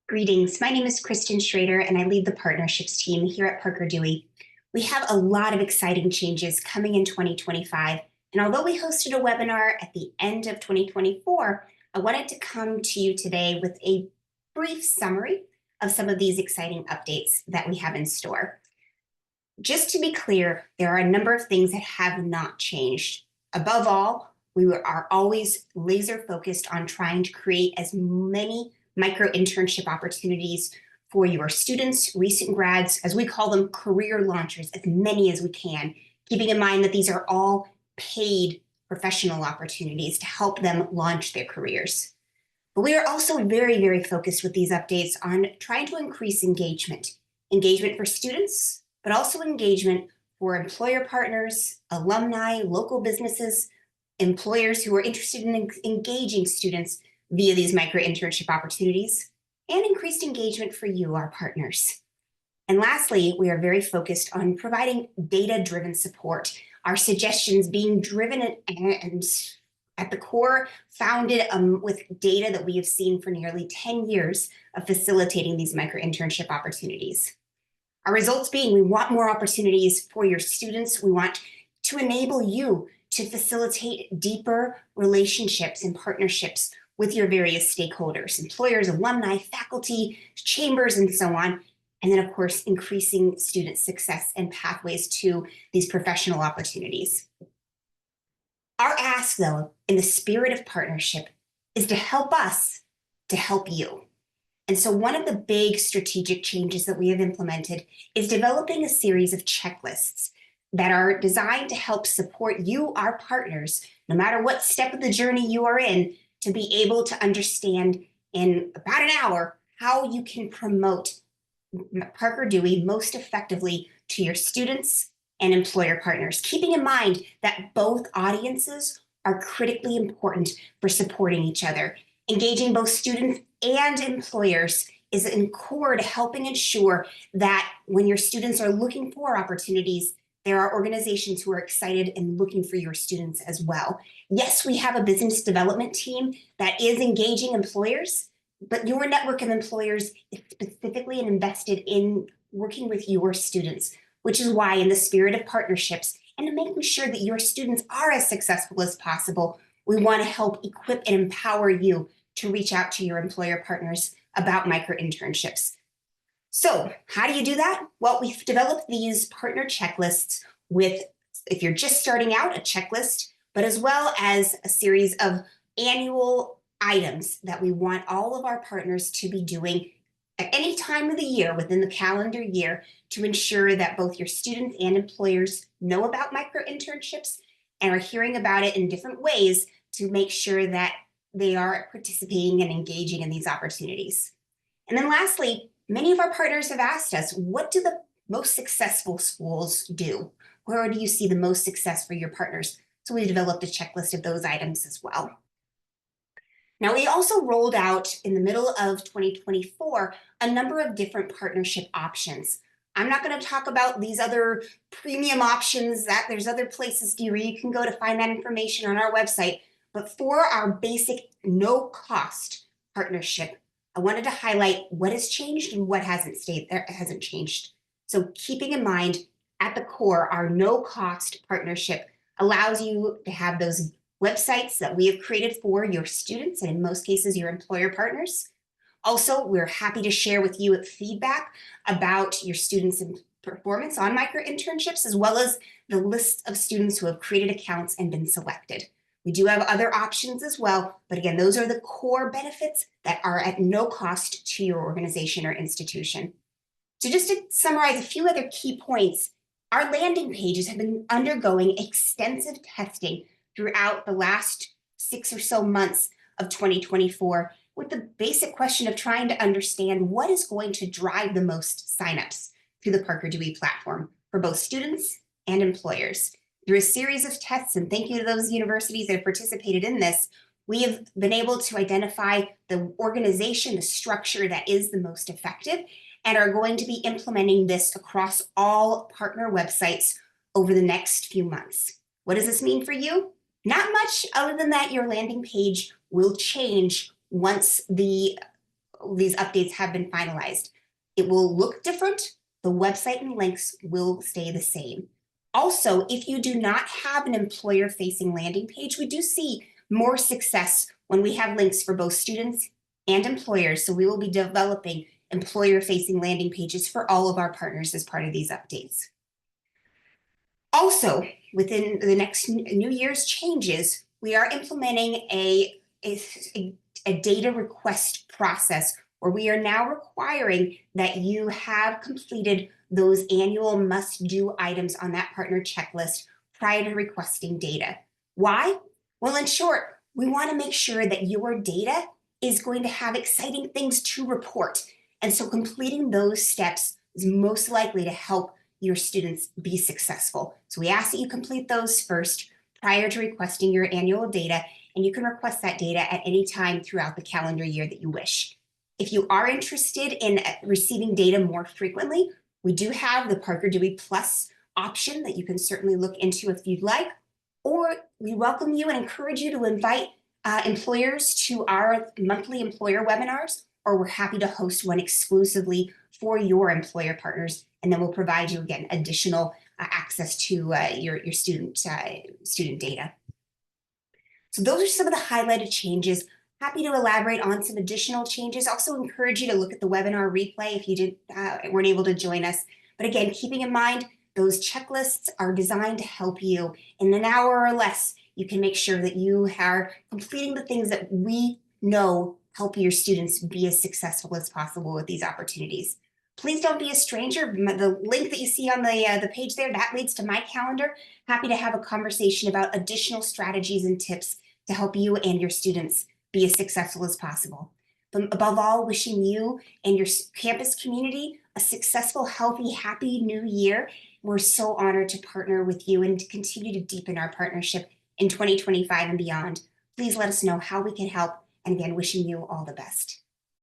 Greetings. My name is Kristen Schrader, and I lead the partnerships team here at Parker Dewey. We have a lot of exciting changes coming in 2025, and although we hosted a webinar at the end of 2024, I wanted to come to you today with a brief summary of some of these exciting updates that we have in store. Just to be clear, there are a number of things that have not changed. Above all, we are always laser focused on trying to create as many micro internship opportunities for your students, recent grads, as we call them, career launchers, as many as we can, keeping in mind that these are all paid professional opportunities to help them launch their careers. But we are also very, very focused with these updates on trying to increase engagement for students, but also engagement for employer partners, alumni, local businesses, employers who are interested in engaging students via these micro internship opportunities, and increased engagement for you, our partners. And lastly, we are very focused on providing data-driven support, our suggestions being driven and at the core founded with data that we have seen for nearly 10 years of facilitating these micro internship opportunities. Our results being we want more opportunities for your students. We want to enable you to facilitate deeper relationships and partnerships with your various stakeholders, employers, alumni, faculty, chambers, and so on. And then, of course, increasing student success and pathways to these professional opportunities. Our ask, though, in the spirit of partnership, is to help us to help you. And so one of the big strategic changes that we have implemented is developing a series of checklists that are designed to help support you, our partners, no matter what step of the journey you are in, to be able to understand in about an hour how you can promote Parker Dewey most effectively to your students and employer partners, keeping in mind that both audiences are critically important for supporting each other. Engaging both students and employers is in core to helping ensure that when your students are looking for opportunities, there are organizations who are excited and looking for your students as well. Yes, we have a business development team that is engaging employers, but your network of employers is specifically invested in working with your students, which is why in the spirit of partnerships and in making sure that your students are as successful as possible, we want to help equip and empower you to reach out to your employer partners about micro internships. So how do you do that? Well, we've developed these partner checklists with, if you're just starting out, a checklist, but as well as a series of annual items that we want all of our partners to be doing at any time of the year within the calendar year to ensure that both your students and employers know about micro internships and are hearing about it in different ways to make sure that they are participating and engaging in these opportunities. And then lastly, many of our partners have asked us, what do the most successful schools do? Where do you see the most success for your partners? So we developed a checklist of those items as well. Now, we also rolled out in the middle of 2024 a number of different partnership options. I'm not going to talk about these other premium options that there's other places where you can go to find that information on our website. But for our basic no-cost partnership, I wanted to highlight what has changed and what hasn't changed. So keeping in mind, at the core, our no-cost partnership allows you to have those websites that we have created for your students and in most cases, your employer partners. Also, we're happy to share with you feedback about your students' performance on micro internships, as well as the list of students who have created accounts and been selected. We do have other options as well, but again, those are the core benefits that are at no cost to your organization or institution. So just to summarize a few other key points, our landing pages have been undergoing extensive testing throughout the last 6 or so months of 2024 with the basic question of trying to understand what is going to drive the most signups through the Parker Dewey platform for both students and employers. Through a series of tests, and thank you to those universities that have participated in this, we have been able to identify the organization, the structure that is the most effective, and are going to be implementing this across all partner websites over the next few months. What does this mean for you? Not much other than that your landing page will change once the these updates have been finalized. It will look different. The website and links will stay the same. Also, if you do not have an employer-facing landing page, we do see more success when we have links for both students and employers. So we will be developing employer-facing landing pages for all of our partners as part of these updates. Also, within the next New Year's changes, we are implementing a data request process where we are now requiring that you have completed those annual must-do items on that partner checklist prior to requesting data. Why? Well, in short, we want to make sure that your data is going to have exciting things to report. And so completing those steps is most likely to help your students be successful. So we ask that you complete those first prior to requesting your annual data, and you can request that data at any time throughout the calendar year that you wish. If you are interested in receiving data more frequently, we do have the Parker Dewey Plus option that you can certainly look into if you'd like, or we welcome you and encourage you to invite employers to our monthly employer webinars, or we're happy to host one exclusively for your employer partners, and then we'll provide you, again, additional access to your student data. So those are some of the highlighted changes. Happy to elaborate on some additional changes. Also encourage you to look at the webinar replay if you weren't able to join us. But again, keeping in mind, those checklists are designed to help you. In an hour or less, you can make sure that you are completing the things that we know help your students be as successful as possible with these opportunities. Please don't be a stranger. The link that you see on the page there, that leads to my calendar. Happy to have a conversation about additional strategies and tips to help you and your students be as successful as possible. But above all, wishing you and your campus community a successful, healthy, happy new year. We're so honored to partner with you and to continue to deepen our partnership in 2025 and beyond. Please let us know how we can help. And again, wishing you all the best.